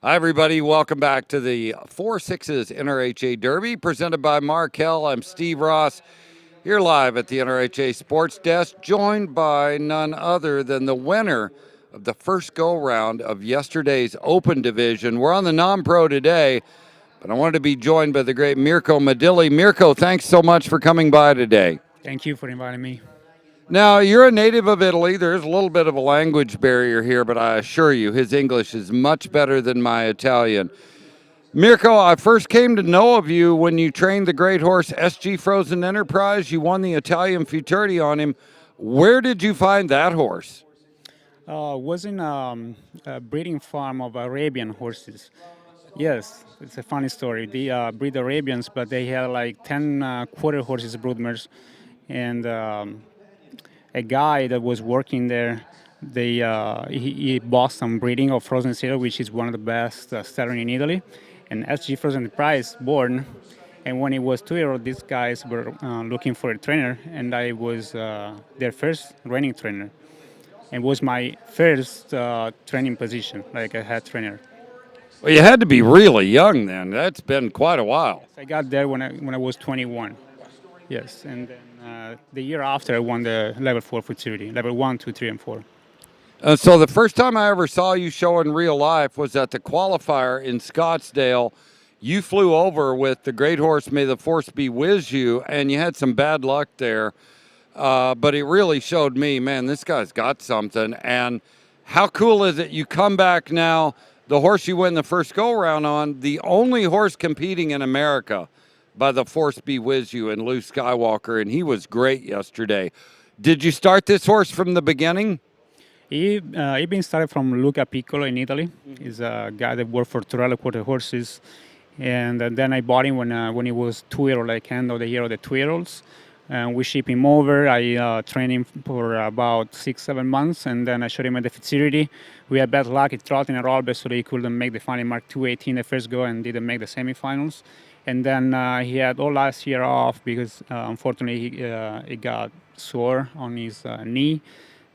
Hi, everybody. Welcome back to the 4-6's NRHA Derby presented by Markel. I'm Steve Ross here live at the NRHA Sports Desk, joined by none other than the winner of the first go-round of yesterday's Open Division. We're on the non-pro today, but I wanted to be joined by the great Mirko Midili. Mirko, thanks so much for coming by today. Thank you for inviting me. Now, you're a native of Italy. There's a little bit of a language barrier here, but I assure you his English is much better than my Italian. Mirko, I first came to know of you when you trained the great horse SG Frozen Enterprise. You won the Italian Futurity on him. Where did you find that horse? Was in a breeding farm of Arabian horses. Yes, it's a funny story. They breed Arabians, but they had like 10 quarter horses broodmares. And a guy that was working there, he bought some breeding of frozen cereal, which is one of the best selling in Italy. And SG Frozen Price born. And when he was 2 year old, these guys were looking for a trainer, and I was their first reining trainer. It was my first training position, like a head trainer. Well, you had to be really young then. That's been quite a while. I got there when I was 21. Yes, and then the year after I won the level 4 futurity, level 1, 2, 3, and 4. So the first time I ever saw you show in real life was at the qualifier in Scottsdale. You flew over with the great horse May the Force Be With You, and you had some bad luck there. But it really showed me, man, this guy's got something. And how cool is it? You come back now, the horse you win the first go round on, the only horse competing in America by the Force Be With You and Luke Skywalker, and he was great yesterday. Did you start this horse from the beginning? He been started from Luca Piccolo in Italy. He's a guy that worked for Torello Quarter Horses. And then I bought him when he was 2 year old, like end of the year of the 2 year olds. And we ship him over. I trained him for about 6, 7 months, and then I showed him at the futurity. We had bad luck. He trotted in a roll so he couldn't make the final mark 218 the first go and didn't make the semifinals. And then he had all last year off because unfortunately he got sore on his knee.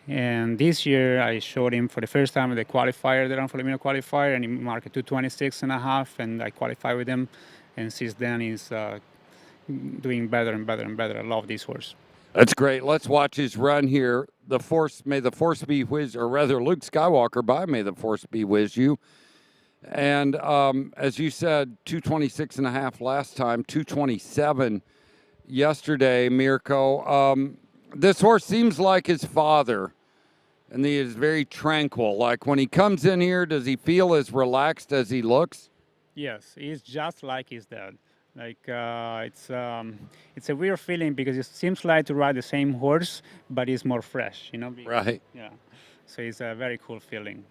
And this year I showed him for the first time at the qualifier, the Ranfolimino qualifier, and he marked 226 and a half, and I qualified with him. And since then he's doing better and better and better. I love this horse. That's great. Let's watch his run here. The Force, May the Force Be With, or rather Luke Skywalker by May the Force Be With You. And as you said, 226 and a half last time, 227 yesterday, Mirko. This horse seems like his father, and he is very tranquil. Like when he comes in here, does he feel as relaxed as he looks? Yes, he's just like his dad. Like it's a weird feeling because it seems like to ride the same horse, but he's more fresh. Right. Yeah. So it's a very cool feeling.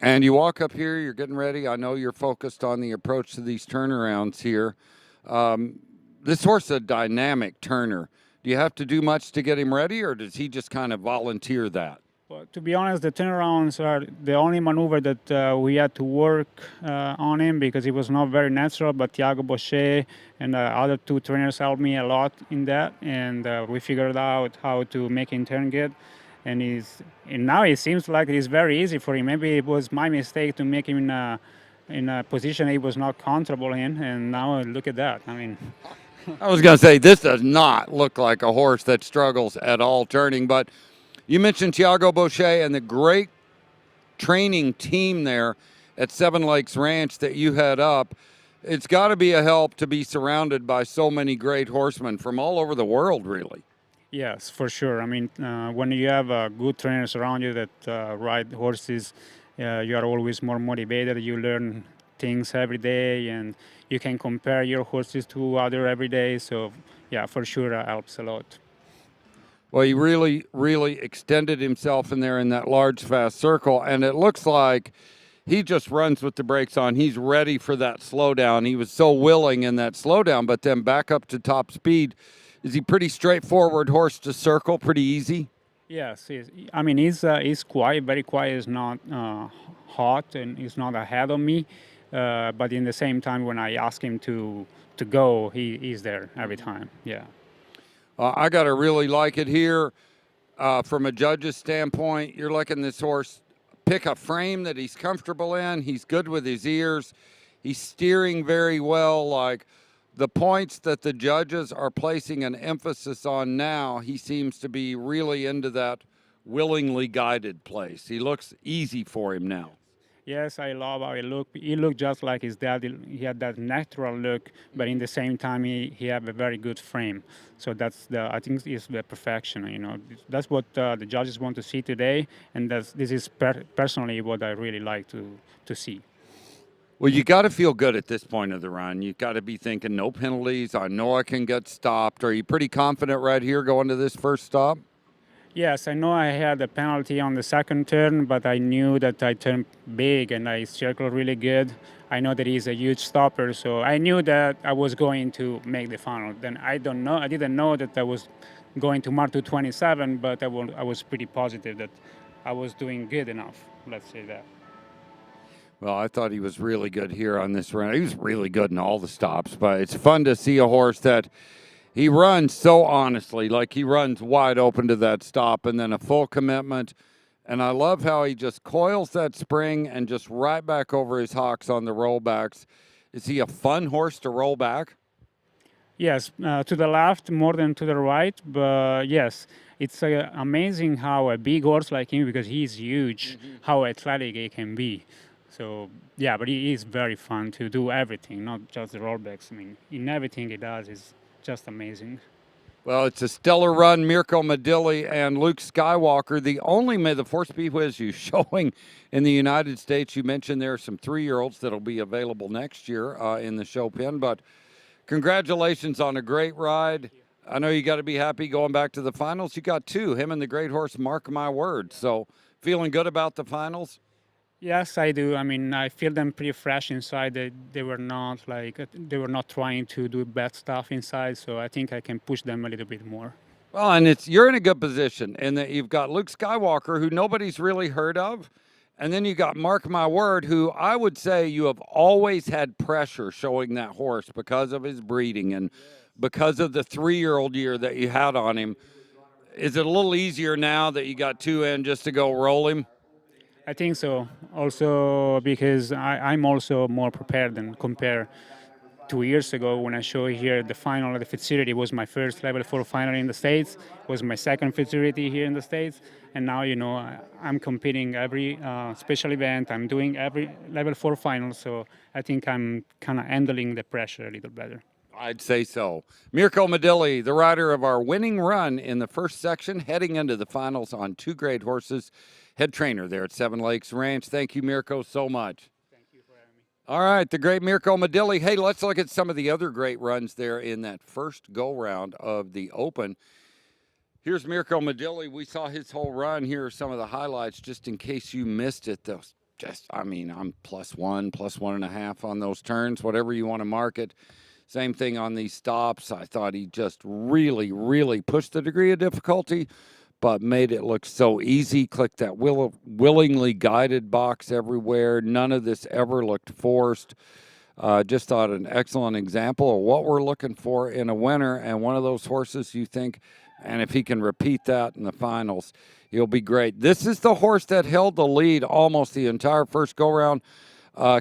And you walk up here, you're getting ready. I know you're focused on the approach to these turnarounds here. This horse is a dynamic turner. Do you have to do much to get him ready, or does he just kind of volunteer that? Well, to be honest, the turnarounds are the only maneuver that we had to work on him because it was not very natural. But Thiago Bochet and the other two trainers helped me a lot in that, and we figured out how to make him turn good. And now it seems like it is very easy for him. Maybe it was my mistake to make him in a position he was not comfortable in, and now look at that. I mean, I was going to say, this does not look like a horse that struggles at all turning, but you mentioned Thiago Bochet and the great training team there at Seven Lakes Ranch that you head up. It's got to be a help to be surrounded by so many great horsemen from all over the world, really. yes, for sure. I mean, when you have good trainers around you that ride horses, you are always more motivated. You learn things every day, and you can compare your horses to other every day. So, yeah, for sure, helps a lot. Well, he really, really extended himself in there in that large, fast circle, and it looks like he just runs with the brakes on. He's ready for that slowdown. He was so willing in that slowdown, but then back up to top speed. Is he pretty straightforward horse to circle, pretty easy? Yes, I mean, he's quiet, very quiet. He's not hot, and he's not ahead of me. But in the same time, when I ask him to go, he's there every time. Yeah. I got to really like it here from a judge's standpoint. You're liking this horse pick a frame that he's comfortable in. He's good with his ears. He's steering very well. Like the points that the judges are placing an emphasis on now, he seems to be really into that willingly guided place. He looks easy for him now. Yes, I love how he looked. He looked just like his dad. He had that natural look, but in the same time, he had a very good frame. So I think is the perfection. You know, that's what the judges want to see today, and this is personally what I really like to see. Well, you got to feel good at this point of the run. You got to be thinking no penalties. I know I can get stopped. Are you pretty confident right here going to this first stop? Yes, I know I had a penalty on the second turn, but I knew that I turned big and I circled really good. I know that he's a huge stopper, so I knew that I was going to make the final. Then I didn't know that I was going to mark 227, but I was pretty positive that I was doing good enough. Let's say that. Well, I thought he was really good here on this run. He was really good in all the stops, but it's fun to see a horse that he runs so honestly, like he runs wide open to that stop and then a full commitment. And I love how he just coils that spring and just right back over his hocks on the rollbacks. Is he a fun horse to roll back? Yes, to the left more than to the right, but yes, it's amazing how a big horse like him, because he's huge, how athletic he can be. So yeah, but he is very fun to do everything, not just the rollbacks. I mean, in everything he does is just amazing. Well, it's a stellar run. Mirko Midili and Luke Skywalker, the only May the Force be with you showing in the United States. You mentioned there are some 3-year-olds that'll be available next year in the show pen, but congratulations on a great ride. I know you got to be happy going back to the finals. You got 2, him and the great horse, Mark My Word. So feeling good about the finals? Yes, I do. I mean, I feel them pretty fresh inside. They were not trying to do bad stuff inside. So I think I can push them a little bit more. Well, and you're in a good position in that you've got Luke Skywalker, who nobody's really heard of, and then you got Mark My Word, who I would say you have always had pressure showing that horse because of his breeding and because of the 3-year-old year that you had on him. Is it a little easier now that you got 2 in just to go roll him? I think so. Also because I'm also more prepared than compared 2 years ago when I showed here the final of the futurity. Was my first level 4 final in the States. Was my second futurity here in the States. And now, I'm competing every special event. I'm doing every level 4 final. So I think I'm kind of handling the pressure a little better. I'd say so. Mirko Midili, the rider of our winning run in the first section, heading into the finals on 2 great horses. Head trainer there at Seven Lakes Ranch. Thank you, Mirko, so much. Thank you for having me. All right, the great Mirko Midili. Hey, let's look at some of the other great runs there in that first go-round of the Open. Here's Mirko Midili. We saw his whole run. Here are some of the highlights, just in case you missed it. I'm +1, +1.5 on those turns, whatever you want to mark it. Same thing on these stops. I thought he just really, really pushed the degree of difficulty, but made it look so easy. Click that willingly guided box everywhere. None of this ever looked forced. Just thought an excellent example of what we're looking for in a winner, and one of those horses you think, and if he can repeat that in the finals, he'll be great. This is the horse that held the lead almost the entire first go-round.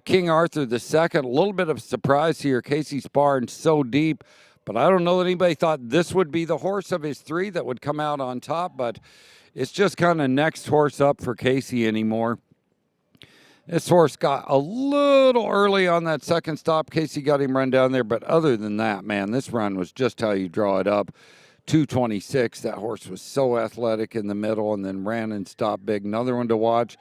King Arthur II, a little bit of surprise here. Casey's barn so deep, but I don't know that anybody thought this would be the horse of his 3 that would come out on top, but it's just kind of next horse up for Casey anymore. This horse got a little early on that second stop. Casey got him run down there, but other than that, man, this run was just how you draw it up. 226, that horse was so athletic in the middle and then ran and stopped big. Another one to watch.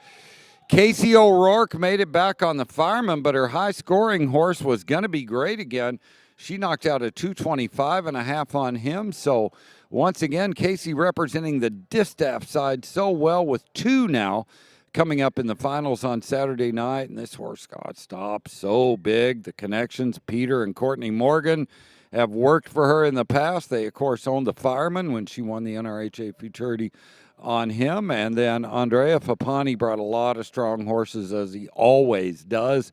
Casey O'Rourke made it back on the fireman, but her high-scoring horse was going to be great again. She knocked out a 225.5 on him. So once again, Casey representing the distaff side so well with 2 now coming up in the finals on Saturday night. And this horse got stopped so big. The connections, Peter and Courtney Morgan, have worked for her in the past. They, of course, owned the fireman when she won the NRHA Futurity on him. And then Andrea Fapani brought a lot of strong horses, as he always does.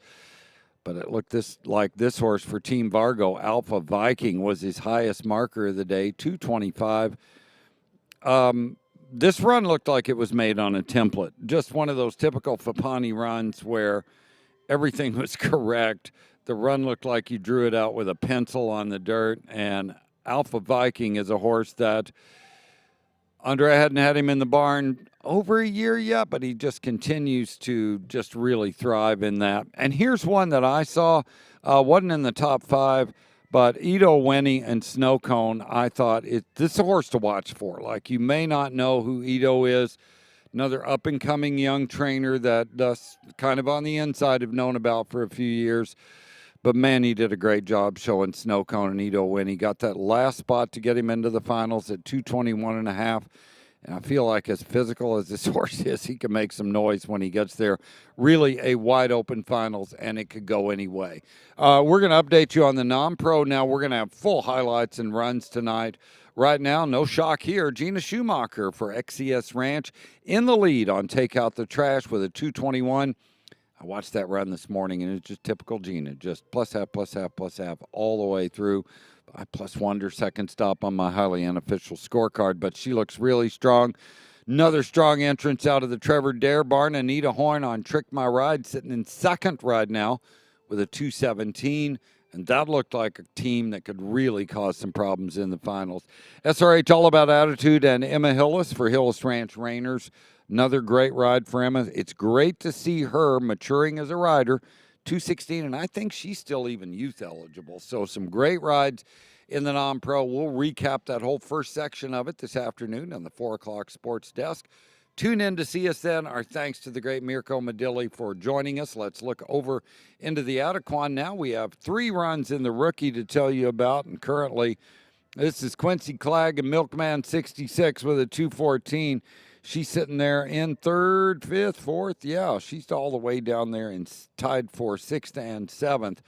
But it looked like this horse for Team Vargo, Alpha Viking, was his highest marker of the day, 225. This run looked like it was made on a template. Just one of those typical Fapani runs where everything was correct. The run looked like you drew it out with a pencil on the dirt. And Alpha Viking is a horse that Andre hadn't had him in the barn over a year yet, but he just continues to just really thrive in that. And here's one that I saw, wasn't in the top 5, but Ito Winnie and Snow Cone, I thought this is a horse to watch for. Like, you may not know who Ito is, another up-and-coming young trainer that us kind of on the inside have known about for a few years. But, man, he did a great job showing Snow Cone and Ito Winnie. Got that last spot to get him into the finals at 221.5. And I feel like as physical as this horse is, he can make some noise when he gets there. Really a wide-open finals, and it could go any way. We're going to update you on the non-pro now. We're going to have full highlights and runs tonight. Right now, no shock here. Gina Schumacher for XCS Ranch in the lead on Take Out the Trash with a 221. I watched that run this morning, and it's just typical Gina, just plus half, all the way through. I +1 her second stop on my highly unofficial scorecard, but she looks really strong. Another strong entrance out of the Trevor Dare barn. Anita Horn on Trick My Ride, sitting in second right now with a 217. And that looked like a team that could really cause some problems in the finals. SRH All About Attitude and Emma Hillis for Hillis Ranch Rainers. Another great ride for Emma. It's great to see her maturing as a rider. 216, and I think she's still even youth eligible. So some great rides in the non-pro. We'll recap that whole first section of it this afternoon on the 4 o'clock sports desk. Tune in to see us then. Our thanks to the great Mirko Midili for joining us. Let's look over into the Adequan now. We have 3 runs in the rookie to tell you about, and currently this is Quincy Clegg and Milkman 66 with a 214. She's sitting there in 3rd, 5th, 4th. Yeah, she's all the way down there and tied for 6th and 7th.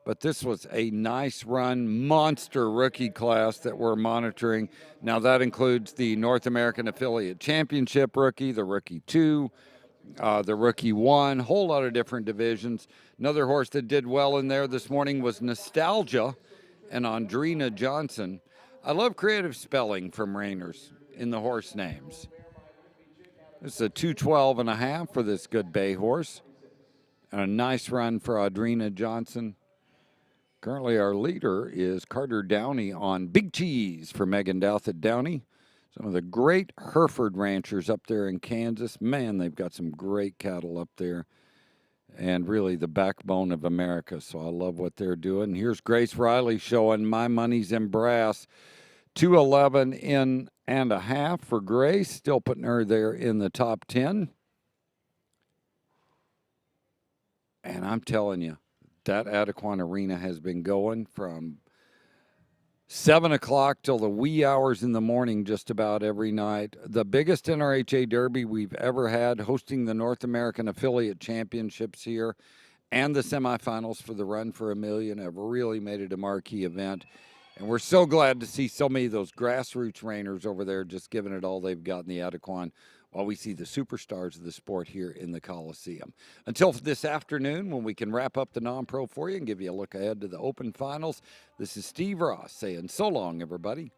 But this was a nice run, monster rookie class that we're monitoring. Now, that includes the North American Affiliate Championship rookie, the Rookie 2, the Rookie 1, whole lot of different divisions. Another horse that did well in there this morning was Nostalgia and Andrina Johnson. I love creative spelling from Rainers in the horse names. This is a 212.5 for this good bay horse. And a nice run for Audrina Johnson. Currently our leader is Carter Downey on Big Cheese for Megan Douthit Downey. Some of the great Hereford ranchers up there in Kansas. Man, they've got some great cattle up there. And really the backbone of America. So I love what they're doing. Here's Grace Riley showing My Money's in Brass. 211.5 for Grace, still putting her there in the top 10. And I'm telling you, that Adequan Arena has been going from 7 o'clock till the wee hours in the morning just about every night. The biggest NRHA Derby we've ever had, hosting the North American Affiliate Championships here and the semifinals for the Run for a Million have really made it a marquee event. And we're so glad to see so many of those grassroots Rainers over there just giving it all they've got in the Adequan while we see the superstars of the sport here in the Coliseum. Until this afternoon, when we can wrap up the non-pro for you and give you a look ahead to the Open Finals, this is Steve Ross saying so long, everybody.